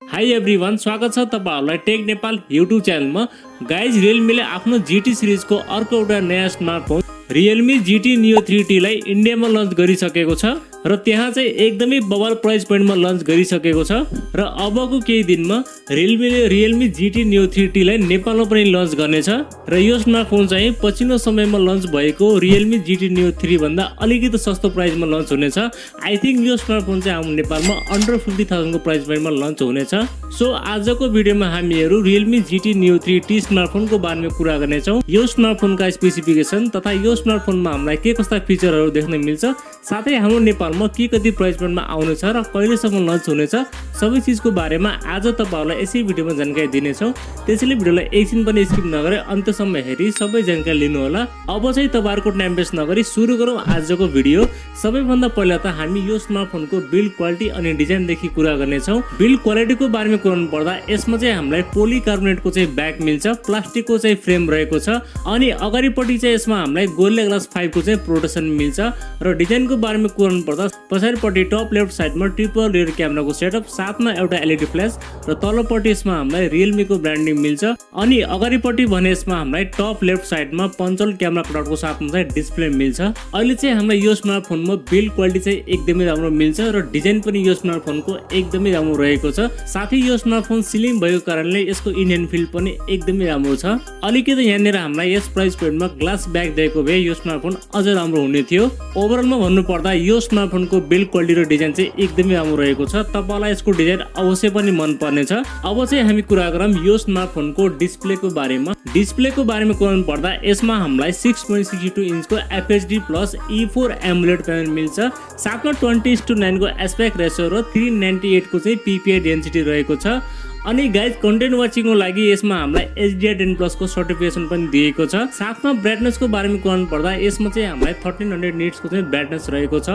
High everyone, स्वागत छ तपाईहरुलाई टेक नेपाल युट्युब च्यानलमा। गाइज, रियलमीले आफ्नो GT सिरिजको अर्को एउटा नयाँ smartphone Realme GT Neo 3T लाई इन्डियामा लन्च गरिसकेको छ र त्यहाँ चाहिँ एकदमै बवाल प्राइस पोइन्टमा लन्च गरिसकेको छ र अबको केही दिनमा Realmeले Realme GT Neo 3T लाई नेपालमा पनि लन्च गर्नेछ र यो स्मार्टफोन चाहिँ पछिल्लो समयमा लन्च भएको Realme GT Neo 3 भन्दा अलिकति सस्तो प्राइसमा लन्च हुनेछ। आई थिंक यो स्मार्टफोन चाहिँ हाम्रो नेपालमा अन्डर 50,000 को प्राइस पोइन्टमा लन्च हुनेछ। सो आजको भिडियोमा हामीहरू Realme GT Neo 3T स्मार्टफोनको बारेमा कुरा गर्नेछौँ। यो स्मार्टफोनका स्पेसिफिकेसन तथा यो स्मार्टफोनमा हामीलाई के कस्ता फिचरहरू देख्न मिल्छ, साथै हाम्रो नेपालमा के कति प्राइस पोइन्टमा आउनेछ र कहिलेसम्म लन्च हुनेछ, सबै चीजको बारेमा आज तपाईहरुलाई यसै भिडियोमा जानकारी दिनेछौँ। त्यसैले भिडियोलाई एकछिन पनि स्किप नगरे अन्त्यसम्म हेरी सबै जानकारी लिनु होला। अब चाहिँ तपाईहरुको टाइम वेस्ट नगरी सुरु गरौँ आजको भिडियो। सबैभन्दा पहिला त हामी यो स्मार्टफोनको बिल्ड क्वालिटी अनि डिजाइन देखि कुरा गर्नेछौँ। बिल्ड क्वालिटीको बारेमा कुरा पर्दा यसमा चाहिँ हामीलाई पोलिकार्बोनेटको चाहिँ ब्याक मिल्छ, प्लास्टिकको चाहिँ फ्रेम रहेको छ अनि अगाडिपट्टि चाहिँ यसमा हामीलाई गोरिल्ला ग्लास 5 को चाहिँ प्रोटेक्सन मिल्छ र डिजाइनको बारेमा कुरा पर्दा पछाडिपट्टि टप लेफ्ट साइडमा ट्रिपल रियर क्यामेराको सेटअप साथमा एउटा एलईडी फ्ल्यास र तलपट्टि यसमा हामीलाई रियलमीको ब्रान्डिङ मिल्छ अनि अगाडिपट्टि भने यसमा हामीलाई टप लेफ्ट साइडमा पञ्चल क्यामेरा कटआउटको साथमा चाहिँ डिस्प्ले मिल्छ। अहिले चाहिँ हामीलाई यो स्मार्टफोनमा बिल्ड क्वालिटी चाहिँ एकदमै राम्रो मिल्छ र डिजाइन पनि यो स्मार्टफोनको एकदमै राम्रो रहेको छ। साथै यो स्मार्टफोन स्लिम भएको कारणले यसको इन ह्यान्ड फिल पनि एकदमै राम्रो छ। अलिकति यहाँनिर हामीलाई यस प्राइस पोइन्टमा ग्लास ब्याक दिएको भए यो स्मार्टफोन अझ राम्रो हुने थियो। ओभरअलमा भन्नु पर्दा यो स्मार्टफोनको बिल्ड क्वालिटी र डिजाइन चाहिँ एकदमै राम्रो रहेको छ। तपाईलाई यसको डिजाइन अवश्य पनि मन पर्नेछ। अब चाहिँ हामी कुरा गरौँ यो स्मार्टफोनको डिस्प्लेको बारेमा। डिस्प्लेको बारेमा कुरा पर्दा यसमा हामीलाई 6.62 इन्चको FHD plus E4 AMOLED panel मिल्छ, साथमा 20:9 को एस्पेक्ट रेसियो र 398 को चाहिँ PPI डेन्सिटी रहेको छ। अनि गाइज, कन्टेन्ट वाचिङको लागि यसमा हामीलाई HDR10+ को सर्टिफिकेसन पनि दिएको छ। साथमा ब्राइटनेसको बारेमा कुरा पर्दा यसमा चाहिँ हामीलाई 1300 निट्स को चाहिँ ब्राइटनेस रहेको छ।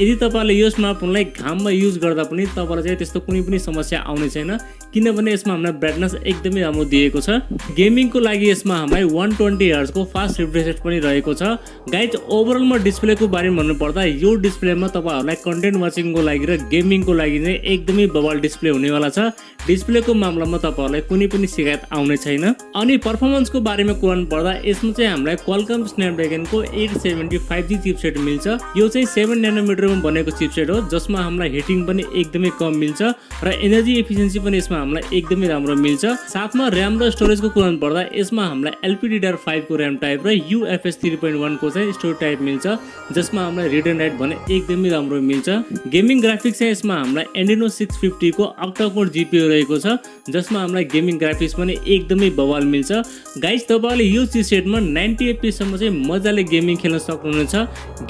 यदि तपाईले यो स्मार्टफोनलाई घाममा युज गर्दा पनि तपाईलाई चाहिँ त्यस्तो कुनै पनि समस्या आउने छैन, किनभने यसमा हामीलाई ब्राइटनेस एकदमै राम्रो दिएको छ। गेमिङको लागि यसमा हामीलाई 120 हर्ट्ज को फास्ट रिफ्रेश रेट पनि रहेको छ। गाइज, ओभरअलमा डिस्प्लेको बारेमा भन्नु पर्दा यो डिस्प्लेमा तपाईहरुलाई कन्टेन्ट वाचिङको लागि र गेमिङको लागि चाहिँ एकदमै बवाल डिस्प्ले हुनेवाला छ। डिस्प्लेको मामलामा तपाईहरुलाई कुनै पनि शिकायत आउने छैन। अनि परफर्मेन्सको बारेमा कुरा पर्दा यसमा चाहिँ हामीलाई क्वालकम स्न्यापड्र्यागनको 870 5G चिपसेट मिल्छ। यो चाहिँ 7 नैनोमिटरमा बनेको चिपसेट हो, जसमा हामीलाई हिटिङ पनि एकदमै कम मिल्छ र एनर्जी एफिसिएन्सी पनि यसमा हामीलाई एकदमै राम्रो मिल्छ। साथमा र्याम र स्टोरेजको कुरा पर्दा यसमा हामीलाई LPDDR5 को र्याम टाइप र UFS 3.1 को चाहिँ स्टोरेज टाइप मिल्छ, जसमा हामीलाई रिड एन्ड राइट भने एकदमै राम्रो मिल्छ। गेमिङ ग्राफिक्स चाहिँ यसमा हामीलाई Adreno 650 को octa कोर GPU रहेको छ, जसमा हामीलाई गेमिङ ग्राफिक्स पनि एकदमै बवाल मिल्छ। गाइज, तपाईले यो चिपसेटमा 90 FPS सम्म चाहिँ मजाले गेमिङ खेल्न सक्नुहुनेछ।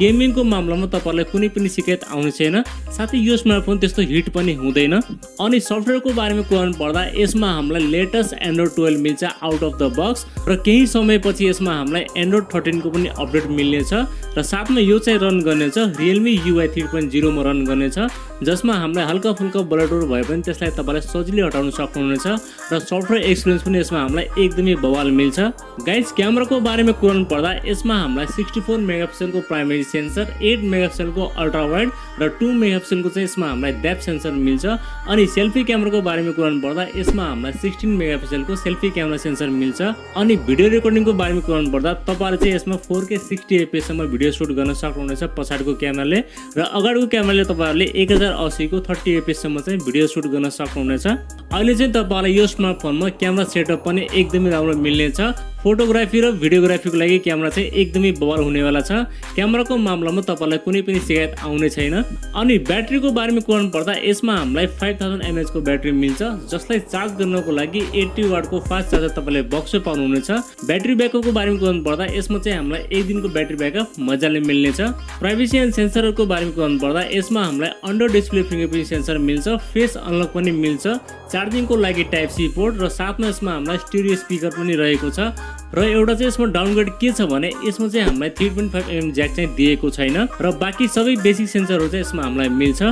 गेमिङको मामलामा तपाईलाई कुनै पनि शिकायत आउने छैन। साथै यो स्मार्टफोन त्यस्तो हिट पनि हुँदैन। अनि सफ्टवेयरको बारेमा कुरा पर्दा यसमा हामीलाई लेटेस्ट एन्ड्रोइड 12 मिल्छ आउट अफ द बक्स र केही समयपछि यसमा हामीलाई एन्ड्रोइड 13 को पनि अपडेट मिल्नेछ र साथमा यो चाहिँ रन गर्नेछ Realme UI 3.0 मा रन गर्नेछ, जसमा हामीलाई हल्का फुल्का ब्लरर भए पनि त्यसलाई तपाईले सजिलै हटाउन सक्नुहुनेछ र सफ्टवेयर एक्सपिरियन्स पनि यसमा हामीलाई एकदमै बवाल मिल्छ। गाइज, क्यामेराको बारेमा कुरा पर्दा यसमा हामीलाई 64 मेगापिक्सल को प्राइमरी सेन्सर, 8 मेगापिक्सल को अल्ट्रा वाइड र 2 मेगापिक्सल को चाहिँ यसमा हामीलाई डेप्थ सेन्सर मिल्छ। अनि सेल्फी क्यामेराको बारेमा कुरा पर्दा यसमा हामीलाई 16 मेगापिक्सल को सेल्फी क्यामेरा सेन्सर मिल्छ। अनि भिडियो रेकर्डिङको बारेमा कुरा पर्दा तपाईले चाहिँ यसमा 4K 60 FPS सम्म भिडियो सुट गर्न सक्नुहुनेछ पछाडिको क्यामेराले र अगाडिको क्यामेराले तपाईहरुले 1080 को 30 FPS सम्म चाहिँ भिडियो सुट गर्न सक्नुहुनेछ। अहिले चाहिँ तपाईलाई यो स्मार्टफोनमा क्यामेरा सेटअप पनि एकदमै राम्रो मिल्नेछ। फोटोग्राफी र भिडियोग्राफीको लागि क्यामेरा चाहिँ एकदमै बवाल हुनेवाला छ। क्यामेराको मामलामा तपाईलाई कुनै पनि शिकायत आउने छैन। अनि ब्याट्रीको बारेमा कुरा पर्दा यसमा हामीलाई 5000 mAh को ब्याट्री मिल्छ, जसलाई चार्ज गर्नको लागि 80 वाट को फास्ट चार्जर तपाईले बक्सै पाउनुहुनेछ। ब्याट्री ब्याकअपको बारेमा कुरा पर्दा यसमा चाहिँ हामीलाई 1 दिनको ब्याट्री ब्याकअप मजाले मिल्नेछ। प्राइभेसी एन्ड सेन्सरको बारेमा कुरा पर्दा यसमा हामीलाई अन्डर डिस्प्ले फिंगरप्रिन्ट सेन्सर मिल्छ, फेस अनलक पनि मिल्छ, चार्जिङको लागि टाइप सी पोर्ट र साथमा यसमा हामीलाई स्टिरियो स्पिकर पनि रहेको छ। र एउटा चाहिँ यसमा डाउनग्रेड के छ भने यसमा चाहिँ हामीलाई 3.5 mm ज्याक चाहिँ दिएको छैन र बाँकी सबै बेसिक सेन्सरहरू चाहिँ यसमा हामीलाई मिल्छ।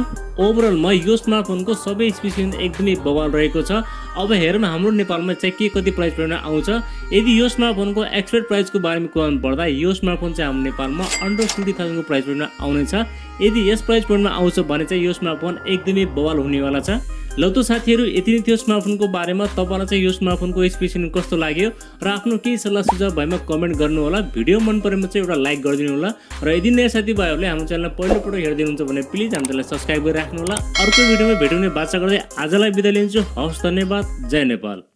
ओभरअलमा यो स्मार्टफोनको सबै स्पेसिफिकेसन एकदमै बवाल रहेको छ। अब हेरौँ हाम्रो नेपालमा चाहिँ के कति प्राइस पोइन्टमा आउँछ। यदि यो स्मार्टफोनको एक्सपेक्ट प्राइसको बारेमा कुरा पर्दा यो स्मार्टफोन चाहिँ हाम्रो नेपालमा अन्डर 50,000 को प्राइस पोइन्टमा आउनेछ। यदि यस प्राइस पोइन्टमा आउँछ भने चाहिँ यो स्मार्टफोन एकदमै बवाल हुनेवाला छ। ल त साथीहरू यति नै थियो स्मार्टफोनको बारेमा। तपाईँलाई चाहिँ यो स्मार्टफोनको स्पेसिफिकेसन कस्तो लाग्यो र आफ्नो केही सल्लाह सुझाव भएमा कमेन्ट गर्नु होला। भिडियो मन परेमा चाहिँ एउटा लाइक गरिदिनु होला र यदि नयाँ साथीभाइहरूले हाम्रो च्यानललाई पहिलोपल्ट हेर्दै हुनुहुन्छ भने प्लिज हाम्रो च्यानललाई सब्स्क्राइब गरिराख्नु होला। अर्को भिडियोमा भेट्ने बाचा गर्दै आजलाई बिदा लिन्छु। हवस्, धन्यवाद। जय नेपाल।